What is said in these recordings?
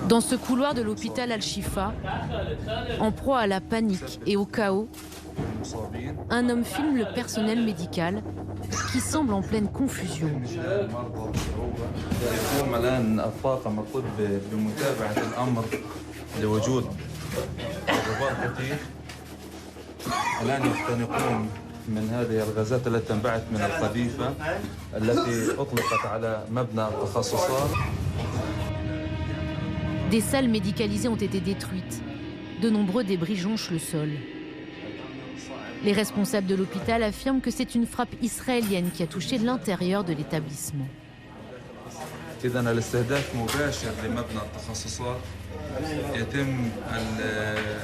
Dans ce couloir de l'hôpital Al-Shifa, en proie à la panique et au chaos, un homme filme le personnel médical qui semble en pleine confusion. من هذه الغازات التي تنبعث من القذيفة التي أطلقت على مبنى التخصصات. Des salles médicalisées ont été détruites. De nombreux débris jonchent le sol. Les responsables de l'hôpital affirment que c'est une frappe israélienne qui a touché l'intérieur de l'établissement. إذن الاستهداف مباشر لمبنى التخصصات يتم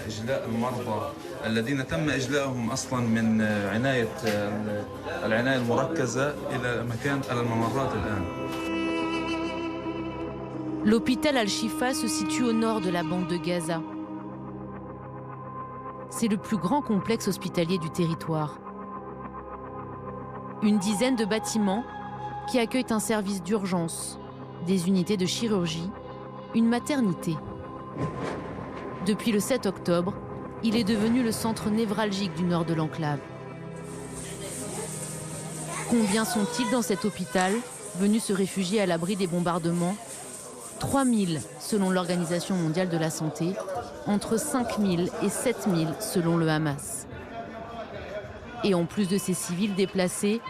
إجلاء المرضى الذين تم إجلاءهم أصلاً من العناية المركزة إلى الممرات الآن. L'hôpital Al-Shifa se situe au nord de la bande de Gaza. C'est le plus grand complexe hospitalier du territoire. Une dizaine de bâtiments qui accueillent un service d'urgence, des unités de chirurgie, une maternité. Depuis le 7 octobre, il est devenu le centre névralgique du nord de l'enclave. Combien sont-ils dans cet hôpital, venus se réfugier à l'abri des bombardements? 3000 selon l'Organisation mondiale de la santé, entre 5000 et 7000 selon le Hamas. Et en plus de ces civils déplacés,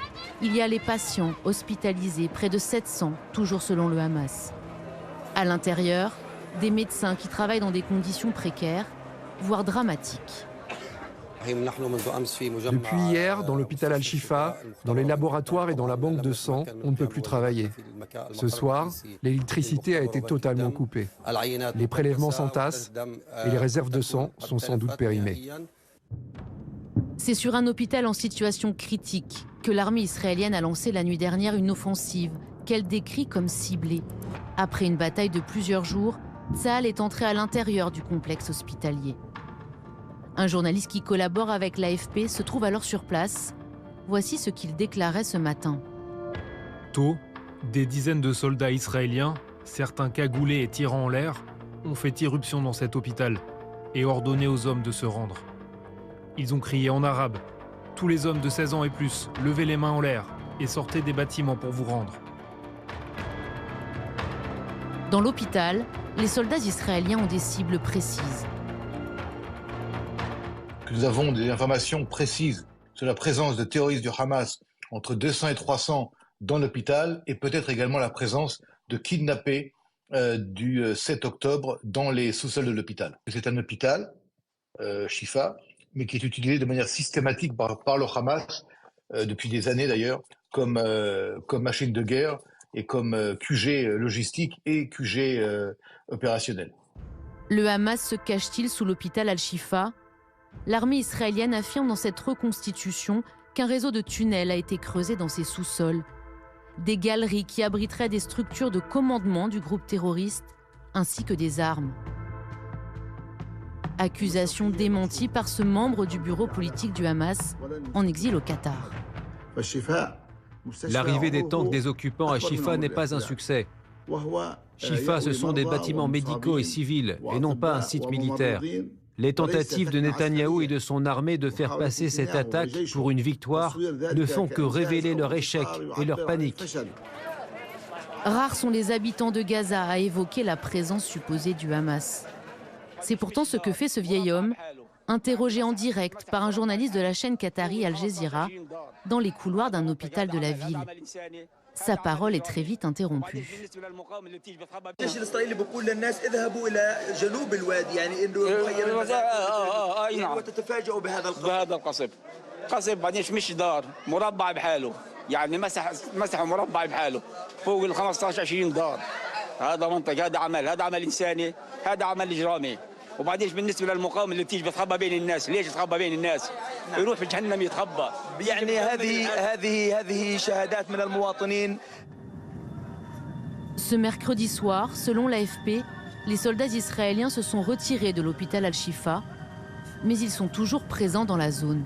il y a les patients hospitalisés, près de 700, toujours selon le Hamas. À l'intérieur, des médecins qui travaillent dans des conditions précaires, voire dramatiques. Depuis hier, dans l'hôpital Al-Shifa, dans les laboratoires et dans la banque de sang, on ne peut plus travailler. Ce soir, l'électricité a été totalement coupée. Les prélèvements s'entassent et les réserves de sang sont sans doute périmées. C'est sur un hôpital en situation critique que l'armée israélienne a lancé la nuit dernière une offensive qu'elle décrit comme ciblée. Après une bataille de plusieurs jours, Tsahal est entré à l'intérieur du complexe hospitalier. Un journaliste qui collabore avec l'AFP se trouve alors sur place. Voici ce qu'il déclarait ce matin. Tôt, des dizaines de soldats israéliens, certains cagoulés et tirant en l'air, ont fait irruption dans cet hôpital et ordonné aux hommes de se rendre. Ils ont crié en arabe « Tous les hommes de 16 ans et plus, levez les mains en l'air et sortez des bâtiments pour vous rendre ». Dans l'hôpital, les soldats israéliens ont des cibles précises. Nous avons des informations précises sur la présence de terroristes du Hamas entre 200 et 300 dans l'hôpital et peut-être également la présence de kidnappés du 7 octobre dans les sous-sols de l'hôpital. C'est un hôpital, Shifa, mais qui est utilisé de manière systématique par le Hamas, depuis des années d'ailleurs, comme machine de guerre et comme QG logistique et QG opérationnel. Le Hamas se cache-t-il sous l'hôpital Al-Shifa? L'armée israélienne affirme dans cette reconstitution qu'un réseau de tunnels a été creusé dans ses sous-sols. Des galeries qui abriteraient des structures de commandement du groupe terroriste, ainsi que des armes. Accusation démentie par ce membre du bureau politique du Hamas, en exil au Qatar. L'arrivée des tanks des occupants à Shifa n'est pas un succès. Shifa, ce sont des bâtiments médicaux et civils, et non pas un site militaire. Les tentatives de Netanyahou et de son armée de faire passer cette attaque pour une victoire ne font que révéler leur échec et leur panique. Rares sont les habitants de Gaza à évoquer la présence supposée du Hamas. C'est pourtant ce que fait ce vieil homme, interrogé en direct par un journaliste de la chaîne qatari Al Jazeera dans les couloirs d'un hôpital de la ville. Sa parole est très vite interrompue. وبعدين بالنسبه للمقاومه اللي بتيجي بتخبى بين الناس، ليش تخبى بين الناس؟ يروح في جهنم يتخبى. يعني هذه شهادات من المواطنين. Ce mercredi soir, selon l'AFP, les soldats israéliens se sont retirés de l'hôpital Al-Shifa, mais ils sont toujours présents dans la zone.